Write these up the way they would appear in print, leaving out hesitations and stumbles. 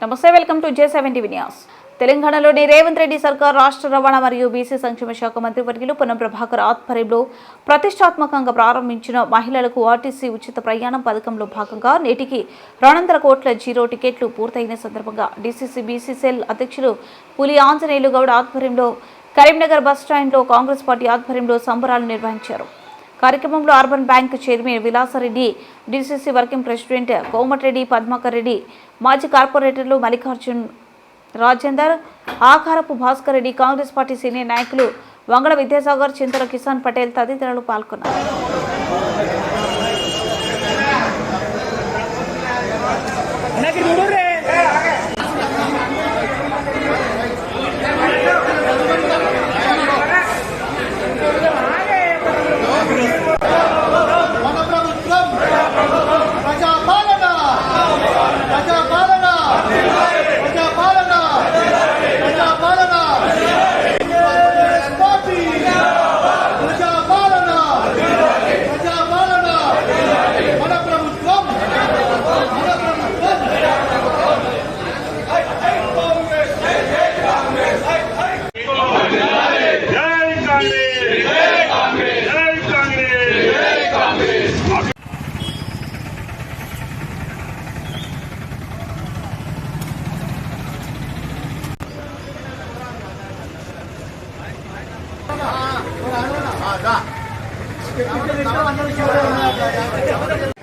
నమస్తే, welcome to J7 TV news. తెలంగాణలోని రేవంత్ రెడ్డి సర్కార్ రాష్ట్ర రవాణా మరియు బీసీ సంక్షేమ శాఖ మంత్రి వర్యులు పొన్నం ప్రభాకర్ ఆధ్వర్యంలో ప్రతిష్టాత్మకంగా ప్రారంభించిన మహిళలకు ఆర్టీసీ ఉచిత ప్రయాణం పథకంలో భాగంగా నేటికి 200 కోట్ల జీరో టికెట్లు పూర్తయిన సందర్భంగా డీసీసీ బీసీ సెల్ అధ్యక్షులు పులి ఆంజనేయులు గౌడ్ ఆధ్వర్యంలో కరీంనగర్ బస్టాండ్లో కాంగ్రెస్ పార్టీ ఆధ్వర్యంలో సంబరాలు నిర్వహించారు. కార్యక్రమంలో urban bank chairman Vilasareddy, DCC working president Komatireddy Padmakar Reddy, మాజీ కార్పొరేటర్లు మల్లికార్జున్, రాజేందర్, ఆకారపు భాస్కర్ రెడ్డి, కాంగ్రెస్ పార్టీ సీనియర్ నాయకులు వంగళ విద్యాసాగర్, చింతల కిసాన్ పటేల్ తదితరులు పాల్గొన్నారు.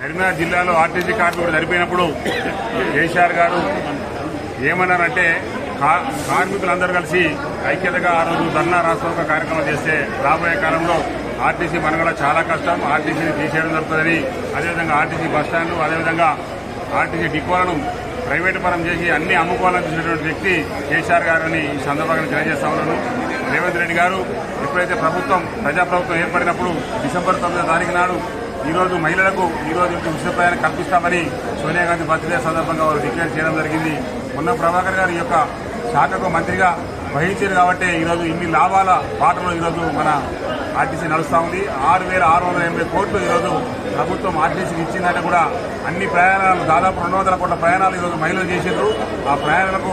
కరీంనగర్ జిల్లాలో ఆర్టీసీ కార్మికుడు చనిపోయినప్పుడు కేసీఆర్ గారు ఏమన్నారంటే కార్మికులందరూ కలిసి ఐక్యతగా ఆ రోజు ధర్నా రాష్ట్ర కార్యక్రమం చేస్తే రాబోయే కాలంలో ఆర్టీసీ మనగడ చాలా కష్టం, ఆర్టీసీని తీసేయడం జరుగుతుందని, అదేవిధంగా ఆర్టీసీ బస్టాండ్లు, అదేవిధంగా ఆర్టీసీ డిపోలను ప్రైవేటు పరం చేసి అన్ని అమ్ముకోవాలని చూసినటువంటి వ్యక్తి కేసీఆర్ గారని ఈ సందర్భంగా తెలియజేస్తా ఉన్నాను. రేవంత్ రెడ్డి గారు ఎప్పుడైతే ప్రజాప్రభుత్వం ఏర్పడినప్పుడు డిసెంబర్ 9వ తారీఖు నాడు ఈరోజు మహిళలకు ఈరోజు ఉచిత ప్రయాణం కల్పిస్తామని సోనియా గాంధీ బర్త్డే సందర్భంగా వారు డిక్లేర్ చేయడం జరిగింది. పొన్నం ప్రభాకర్ గారు ఈ యొక్క శాఖకు మంత్రిగా వహించారు కాబట్టి ఈరోజు ఇన్ని లాభాల బాటలో ఈరోజు మన ఆర్టీసీ నడుస్తూ ఉంది. 6,680 కోట్లు ఈరోజు ప్రభుత్వం ఆర్టీసీకి ఇచ్చిందంటే కూడా అన్ని ప్రయాణాలు దాదాపు 200 కోట్ల ప్రయాణాలు ఈరోజు మహిళలు చేసారు. ఆ ప్రయాణాలకు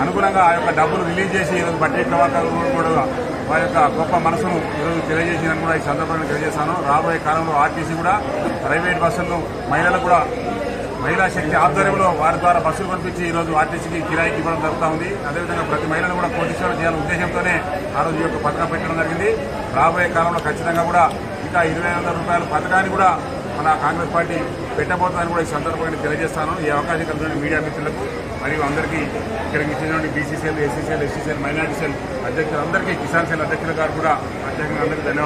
అనుగుణంగా ఆ యొక్క డబ్బులు రిలీజ్ చేసి ఈరోజు బట్టి ప్రభాకర్ కూడా వారి యొక్క గొప్ప మనసును ఈరోజు తెలియజేసిందని కూడా ఈ సందర్భంగా తెలియజేశాను. రాబోయే కాలంలో ఆర్టీసీ కూడా ప్రైవేట్ బస్సులను మహిళలకు కూడా మహిళా శక్తి ఆధ్వర్యంలో వారి ద్వారా బస్సులు పంపించి ఈరోజు ఆర్టీసీకి కిరాయికి ఇవ్వడం జరుగుతూ ఉంది. అదేవిధంగా ప్రతి మహిళను కూడా కోటీశ్వరం చేయాలనే ఉద్దేశంతోనే ఆ రోజు యొక్క పథకం పెట్టడం జరిగింది. రాబోయే కాలంలో ఖచ్చితంగా కూడా ఇంకా 2,500 రూపాయల పథకాన్ని కూడా మన కాంగ్రెస్ పార్టీ పెట్టబోతుందని కూడా ఈ సందర్భంగా తెలియజేస్తాను. ఈ అవకాశం కలిగిన మీడియా మిత్రులకు మరియు అందరికీ ఇక్కడికి ఇచ్చినటువంటి BC cell, SC cell, ST cell, minority cell అధ్యక్షులందరికీ, కిసాన్ సెల్ అధ్యక్షుల గారు కూడా ప్రత్యేకంగా అందరికీ ధన్యవాదాలు.